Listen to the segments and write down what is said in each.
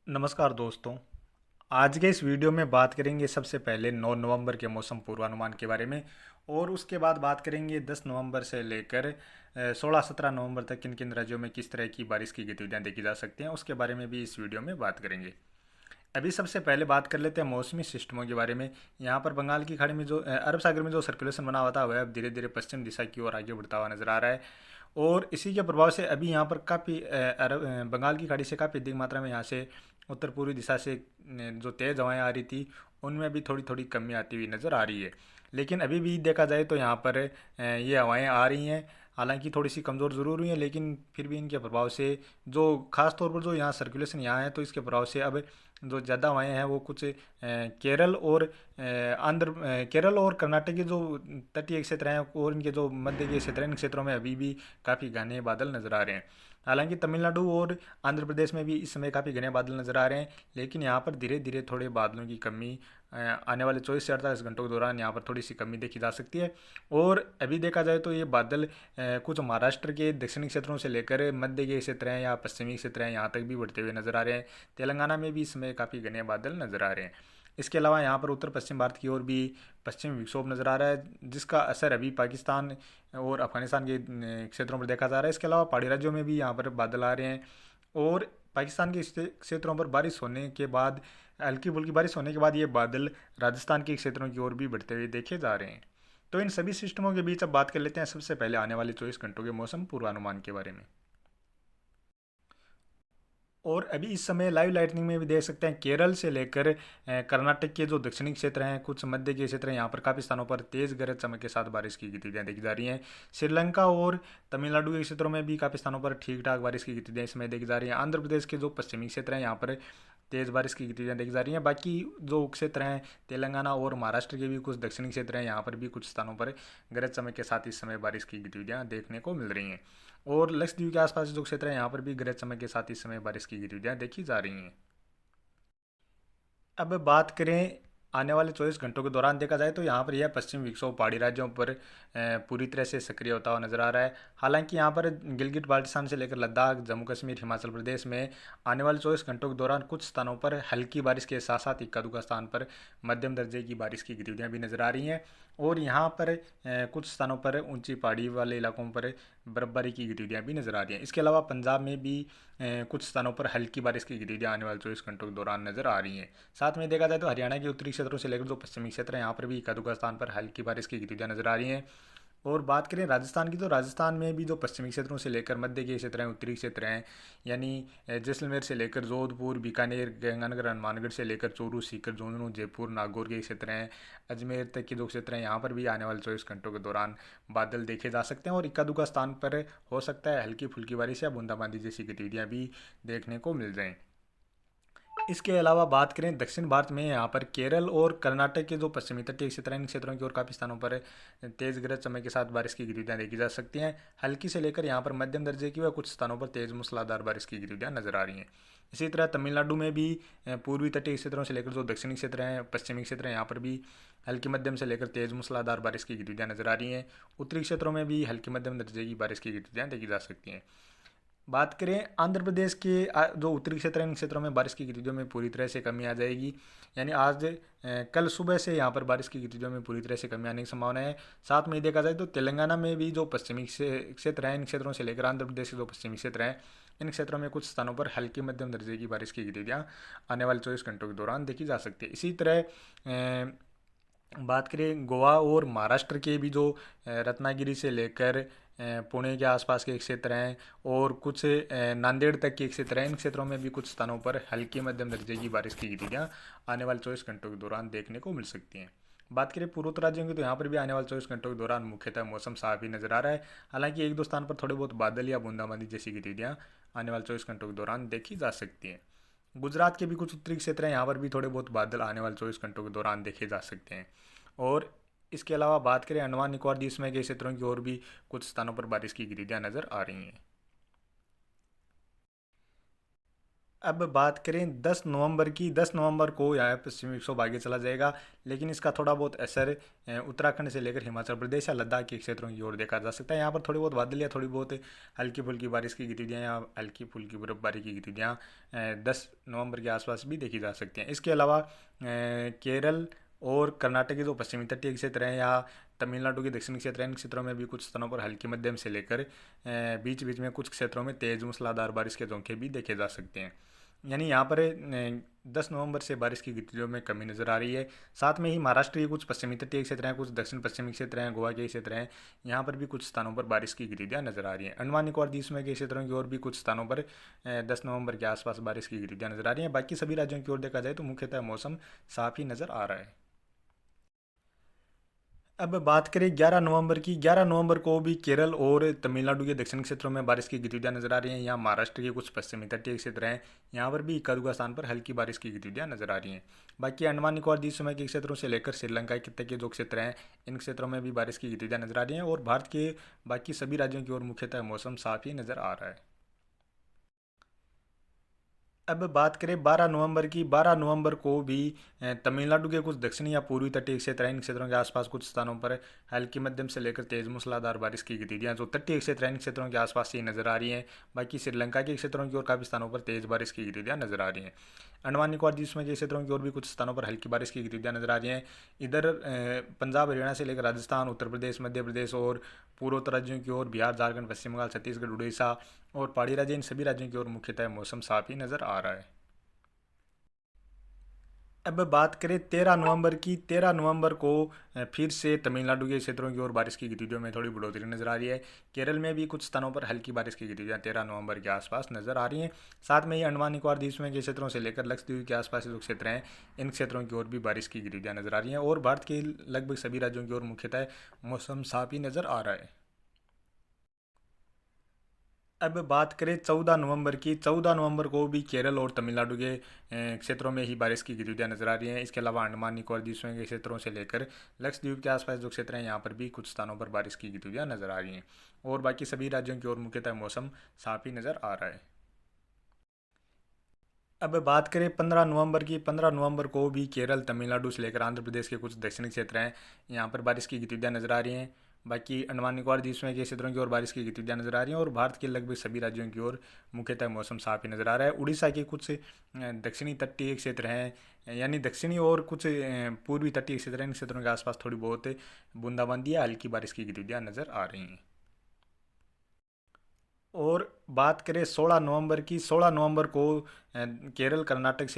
नमस्कार दोस्तों। आज के इस वीडियो में बात करेंगे सबसे पहले 9 नवंबर के मौसम पूर्वानुमान के बारे में। और उसके बाद बात करेंगे 10 नवंबर से लेकर 16-17 नवंबर तक किन किन राज्यों में किस तरह की बारिश की गतिविधियां देखी जा सकती हैं, उसके बारे में भी इस वीडियो में बात करेंगे। अभी सबसे पहले बात कर लेते हैं मौसमी सिस्टमों के बारे में। यहाँ पर बंगाल की खाड़ी में जो अरब सागर में जो सर्कुलेशन बना हुआ था वह अब धीरे धीरे पश्चिम दिशा की ओर आगे बढ़ता हुआ नजर आ रहा है। और इसी के प्रभाव से अभी यहाँ पर काफ़ी बंगाल की खाड़ी से काफ़ी अधिक मात्रा में यहाँ से उत्तर पूर्वी दिशा से जो तेज़ हवाएं आ रही थी उनमें भी थोड़ी थोड़ी कमी आती हुई नज़र आ रही है। लेकिन अभी भी देखा जाए तो यहाँ पर ये हवाएं आ रही हैं। हालांकि थोड़ी सी कमज़ोर ज़रूर हुई है, लेकिन फिर भी इनके प्रभाव से जो खास तौर पर जो यहाँ सर्कुलेशन यहाँ है तो इसके प्रभाव से अब जो ज़्यादा हवाएं हैं वो कुछ केरल और केरल और कर्नाटक के जो तटीय क्षेत्र हैं और इनके जो मध्य के क्षेत्र हैं, इन क्षेत्रों में अभी भी काफ़ी घने बादल नज़र आ रहे हैं। हालांकि तमिलनाडु और आंध्र प्रदेश में भी इस समय काफ़ी घने बादल नज़र आ रहे हैं, लेकिन यहाँ पर धीरे धीरे थोड़े बादलों की कमी आने वाले 24 से 48 घंटों के दौरान यहाँ पर थोड़ी सी कमी देखी जा सकती है। और अभी देखा जाए तो ये बादल कुछ महाराष्ट्र के दक्षिणी क्षेत्रों से लेकर मध्य के क्षेत्र हैं या पश्चिमी क्षेत्र हैं यहाँ तक भी बढ़ते हुए नजर आ रहे हैं। तेलंगाना में भी इस समय काफ़ी घने बादल नजर आ रहे हैं। इसके अलावा यहाँ पर उत्तर पश्चिम भारत की ओर भी पश्चिम विक्षोभ नज़र आ रहा है, जिसका असर अभी पाकिस्तान और अफगानिस्तान के क्षेत्रों पर देखा जा रहा है। इसके अलावा पहाड़ी राज्यों में भी यहाँ पर बादल आ रहे हैं। और पाकिस्तान के क्षेत्रों पर बारिश होने के बाद, हल्की फुल्की बारिश होने के बाद, ये बादल राजस्थान के क्षेत्रों की ओर भी बढ़ते हुए देखे जा रहे हैं। तो इन सभी सिस्टमों के बीच अब बात कर लेते हैं सबसे पहले आने वाले 24 घंटों के मौसम पूर्वानुमान के बारे में। और अभी इस समय लाइव लाइटनिंग में भी देख सकते हैं केरल से लेकर कर्नाटक के जो दक्षिणी क्षेत्र हैं, कुछ मध्य के क्षेत्र हैं, यहाँ पर काफ़ी स्थानों पर तेज़ गरज चमक के साथ बारिश की गतिविधियाँ देखी जा रही हैं। श्रीलंका और तमिलनाडु के क्षेत्रों में भी काफ़ी स्थानों पर ठीक ठाक बारिश की गतिविधियाँ इस समय देखी जा रही हैं। आंध्र प्रदेश के जो पश्चिमी क्षेत्र हैं यहाँ पर तेज़ बारिश की गतिविधियाँ देखी जा रही हैं। बाकी जो क्षेत्र हैं तेलंगाना और महाराष्ट्र के भी कुछ दक्षिणी क्षेत्र हैं, यहाँ पर भी कुछ स्थानों पर गरज चमक के साथ इस समय बारिश की गतिविधियाँ देखने को मिल रही हैं। और लक्षद्वीप के आसपास जो क्षेत्र है यहाँ पर भी गरज चमक के साथ इस समय बारिश की गतिविधियाँ देखी जा रही हैं। अब बात करें आने वाले 24 घंटों के दौरान, देखा जाए तो यहाँ पर यह पश्चिम विक्षोभ पहाड़ी राज्यों पर पूरी तरह से सक्रिय होता हुआ नजर आ रहा है। हालांकि यहाँ पर गिलगित बाल्टिस्तान से लेकर लद्दाख, जम्मू कश्मीर, हिमाचल प्रदेश में आने वाले 24 घंटों के दौरान कुछ स्थानों पर हल्की बारिश के साथ साथ इक्का दुक्का स्थान पर मध्यम दर्जे की बारिश की गतिविधियाँ भी नजर आ रही हैं। और यहाँ पर कुछ स्थानों पर ऊंची पहाड़ी वाले इलाकों पर बर्फबारी की गतिविधियाँ भी नजर आ रही हैं। इसके अलावा पंजाब में भी कुछ स्थानों पर हल्की बारिश की गतिविधियाँ आने वाले 24 घंटों के दौरान नजर आ रही हैं। साथ में देखा जाए तो हरियाणा के उत्तरी क्षेत्रों से लेकर जो पश्चिमी क्षेत्र हैं यहाँ पर भी इक्का-दुक्का स्थान पर हल्की बारिश की गतिविधियाँ नजर आ रही हैं। और बात करें राजस्थान की, तो राजस्थान में भी जो पश्चिमी क्षेत्रों से लेकर मध्य के क्षेत्र हैं, उत्तरी क्षेत्र हैं, यानी जैसलमेर से लेकर जोधपुर, बीकानेर, गंगानगर, हनुमानगढ़ से लेकर चूरू, सीकर, झुंझुनू, जयपुर, नागौर के क्षेत्र हैं, अजमेर तक के जो क्षेत्र हैं, यहाँ पर भी आने वाले 24 घंटों के दौरान बादल देखे जा सकते हैं। और इक्का दुक्का स्थान पर हो सकता है हल्की फुल्की बारिश या बूंदाबांदी जैसी गतिविधियाँ भी देखने को मिल जाएँ। इसके अलावा बात करें दक्षिण भारत में, यहाँ पर केरल और कर्नाटक के जो पश्चिमी तटीय क्षेत्र हैं, इन क्षेत्रों की ओर काफ़ी स्थानों पर तेज़ गरज चमक के साथ बारिश की गतिविधियाँ देखी जा सकती हैं। हल्की से लेकर यहाँ पर मध्यम दर्जे की व कुछ स्थानों पर तेज़ मूसलाधार बारिश की गतिविधियाँ नजर आ रही हैं। इसी तरह तमिलनाडु में भी पूर्वी तटीय क्षेत्रों से लेकर जो दक्षिणी क्षेत्र हैं, पश्चिमी क्षेत्र हैं, यहाँ पर भी हल्की मध्यम से लेकर तेज़ मूसलाधार बारिश की गतिविधियाँ नजर आ रही हैं। उत्तरी क्षेत्रों में भी हल्की मध्यम दर्जे की बारिश की गतिविधियाँ देखी जा सकती हैं। बात करें आंध्र प्रदेश के जो उत्तरी क्षेत्र हैं, इन क्षेत्रों में बारिश की गतिविधियों में पूरी तरह से कमी आ जाएगी। यानी आज कल सुबह से यहाँ पर बारिश की गतिविधियों में पूरी तरह से कमी आने की संभावना है। साथ में ही देखा जाए तो तेलंगाना में भी जो पश्चिमी क्षेत्र हैं, इन क्षेत्रों से लेकर आंध्र प्रदेश के जो पश्चिमी क्षेत्र हैं, इन क्षेत्रों में कुछ स्थानों पर हल्की मध्यम दर्जे की बारिश की गतिविधियाँ आने वाले 24 घंटों के दौरान देखी जा सकती है। इसी तरह बात करें गोवा और महाराष्ट्र के भी जो रत्नागिरी से लेकर पुणे के आसपास के क्षेत्र हैं और कुछ नांदेड़ तक के क्षेत्र हैं, इन क्षेत्रों में भी कुछ स्थानों पर हल्की मध्यम दर्जे की बारिश की गतिविधियाँ आने वाले 24 घंटों के दौरान देखने को मिल सकती हैं। बात करें पूर्वोत्तर राज्यों की, तो यहाँ पर भी आने वाले 24 घंटों के दौरान मुख्यतः मौसम साफ ही नजर आ रहा है। हालांकि एक दो स्थान पर थोड़े बहुत बादल या बूंदाबांदी जैसी गतिविधियाँ आने वाले 24 घंटों के दौरान देखी जा सकती हैं। गुजरात के भी कुछ उत्तरी क्षेत्र हैं, यहाँ पर भी थोड़े बहुत बादल आने वाले 24 घंटों के दौरान देखे जा सकते हैं। और इसके अलावा बात करें अंडमान निकोबार द्वीप समूह के क्षेत्रों की ओर भी कुछ स्थानों पर बारिश की गतिविधियां नजर आ रही हैं। अब बात करें 10 नवंबर की। 10 नवंबर को यहाँ पश्चिमी विक्षोभ आगे चला जाएगा, लेकिन इसका थोड़ा बहुत असर उत्तराखंड से लेकर हिमाचल प्रदेश या लद्दाख के क्षेत्रों की ओर देखा जा सकता है। यहाँ पर थोड़ी बहुत बादल या थोड़ी बहुत हल्की फुल्की बारिश की गतिविधियाँ या हल्की फुल्की बर्फबारी की गतिविधियाँ 10 नवंबर के आसपास भी देखी जा सकती हैं। इसके अलावा केरल और कर्नाटक के जो पश्चिमी तटीय क्षेत्र हैं या तमिलनाडु के दक्षिणी क्षेत्र हैं, इन क्षेत्रों में भी कुछ स्थानों पर हल्की मध्यम से लेकर बीच बीच में कुछ क्षेत्रों में तेज मूसलाधार बारिश के झोंके भी देखे जा सकते हैं। यानी यहाँ पर 10 नवंबर से बारिश की गतिविधियों में कमी नज़र आ रही है। साथ में ही महाराष्ट्र के कुछ पश्चिमी तटीय क्षेत्र हैं, कुछ दक्षिण पश्चिमी क्षेत्र हैं, गोवा के क्षेत्र हैं, यहाँ पर भी कुछ स्थानों पर बारिश की गतिविधियाँ नज़र आ रही हैं। अंडमान निकोबार द्वीप समूह के क्षेत्रों की ओर भी कुछ स्थानों पर 10 नवंबर के आसपास बारिश की गतिविधियाँ नज़र आ रही हैं। बाकी सभी राज्यों की ओर देखा जाए तो मुख्यतः मौसम साफ ही नज़र आ रहा है। अब बात करें 11 नवंबर की। 11 नवंबर को भी केरल और तमिलनाडु के दक्षिण क्षेत्रों में बारिश की गतिविधियां नजर आ रही हैं। यहाँ महाराष्ट्र के कुछ पश्चिमी तटीय क्षेत्र हैं, यहाँ पर भी इक्का दुक्का स्थान पर हल्की बारिश की गतिविधियां नजर आ रही हैं। बाकी अंडमान निकोबार द्वीप समूह के क्षेत्रों से लेकर श्रीलंका के तक के जो क्षेत्र हैं, इन क्षेत्रों में भी बारिश की गतिविधियां नजर आ रही हैं और भारत के बाकी सभी राज्यों की ओर मुख्यतः मौसम साफ ही नजर आ रहा है। अब बात करें 12 नवंबर की। 12 नवंबर को भी तमिलनाडु के कुछ दक्षिणी या पूर्वी तटीय क्षेत्र हैं, इन क्षेत्रों के आसपास कुछ स्थानों पर हल्की मध्यम से लेकर तेज मूसलाधार बारिश की गतिविधियां जो तटीय क्षेत्र हैं, इन क्षेत्रों के आसपास ही नजर आ रही हैं। बाकी श्रीलंका के क्षेत्रों की ओर काफ़ी स्थानों पर तेज बारिश की गतिविधियां नजर आ रही हैं। अंडमान निकोबार द्वीप समूह के क्षेत्रों की ओर भी कुछ स्थानों पर हल्की बारिश की गतिविधियां नजर आ रही हैं। इधर पंजाब हरियाणा से लेकर राजस्थान, उत्तर प्रदेश, मध्य प्रदेश और पूर्वोत्तर राज्यों की ओर बिहार, झारखंड, पश्चिम बंगाल, छत्तीसगढ़, उड़ीसा और पहाड़ी राज्य, इन सभी राज्यों की ओर मुख्यतः मौसम साफ ही नजर आ रहा है। अब बात करें 13 नवंबर की। 13 नवंबर को फिर से तमिलनाडु के क्षेत्रों की ओर बारिश की गतिविधियों में थोड़ी बढ़ोतरी नजर आ रही है। केरल में भी कुछ स्थानों पर हल्की बारिश की गतिविधियां 13 नवंबर के आसपास नजर आ रही हैं। साथ में ही अंडमान निकोबार द्वीप समूह के क्षेत्रों से लेकर लक्षद्वीप के आसपास जो क्षेत्र हैं, इन क्षेत्रों की ओर भी बारिश की गतिविधियां नजर आ रही हैं और भारत के लगभग सभी राज्यों की ओर मुख्यतः मौसम साफ ही नजर आ रहा है। अब बात करें 14 नवंबर की। 14 नवंबर को भी केरल और तमिलनाडु के क्षेत्रों में ही बारिश की गतिविधियां नजर आ रही हैं। इसके अलावा अंडमान निकोबार द्वीप समूह के क्षेत्रों से लेकर लक्षद्वीप के आसपास जो क्षेत्र हैं, यहाँ पर भी कुछ स्थानों पर बारिश की गतिविधियां नजर आ रही हैं और बाकी सभी राज्यों की ओर मुख्यतः मौसम साफ ही नजर आ रहा है। अब बात करें 15 नवंबर की। 15 नवंबर को भी केरल, तमिलनाडु से लेकर आंध्र प्रदेश के कुछ दक्षिणी क्षेत्र हैं, यहाँ पर बारिश की गतिविधियां नजर आ रही हैं। बाकी अंडमान निकोबार द्वीप समूह के क्षेत्रों की ओर बारिश की गतिविधियां नजर आ रही हैं और भारत के लगभग सभी राज्यों की ओर मुख्यतः मौसम साफ ही नजर आ रहा है। उड़ीसा के कुछ दक्षिणी तटीय क्षेत्र हैं, यानी दक्षिणी और कुछ पूर्वी तटीय क्षेत्र हैं, इन क्षेत्रों के आसपास थोड़ी बहुत बूंदाबांदी या हल्की बारिश की गतिविधियां नजर आ रही हैं। और बात करें 16 नवंबर की। 16 नवंबर को केरल, कर्नाटक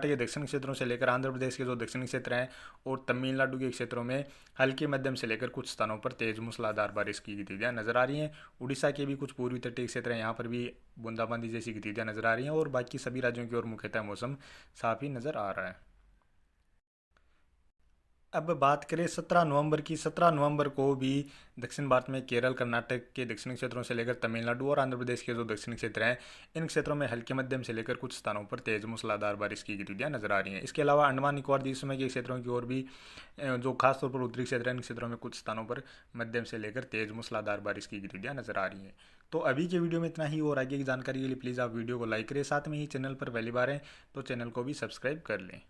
के दक्षिणी क्षेत्रों से लेकर आंध्र प्रदेश के जो दक्षिणी क्षेत्र हैं और तमिलनाडु के क्षेत्रों में हल्की मध्यम से लेकर कुछ स्थानों पर तेज मूसलाधार बारिश की गतिविधियां नजर आ रही हैं। उड़ीसा के भी कुछ पूर्वी तटीय क्षेत्र हैं, यहाँ पर भी बूंदाबांदी जैसी गतिविधियां नजर आ रही हैं और बाकी सभी राज्यों की ओर मुख्यतः मौसम साफ ही नजर आ रहा है। अब बात करें 17 नवंबर की। 17 नवंबर को भी दक्षिण भारत में केरल, कर्नाटक के दक्षिणी क्षेत्रों से लेकर तमिलनाडु और आंध्र प्रदेश के जो दक्षिणी क्षेत्र हैं, इन क्षेत्रों में हल्के मध्यम से लेकर कुछ स्थानों पर तेज मूसलाधार बारिश की गतिविधियां नजर आ रही हैं। इसके अलावा अंडमान निकोबार द्वीप समूह के क्षेत्रों की ओर भी जो खासतौर पर उत्तरी क्षेत्र हैं, इन क्षेत्रों में कुछ स्थानों पर मध्यम से लेकर तेज मूसलाधार बारिश की गतिविधियां नजर आ रही हैं। तो अभी के वीडियो में इतना ही और आगे की जानकारी के लिए प्लीज़ आप वीडियो को लाइक करें, साथ में ही चैनल पर पहली बार हैं तो चैनल को भी सब्सक्राइब कर लें।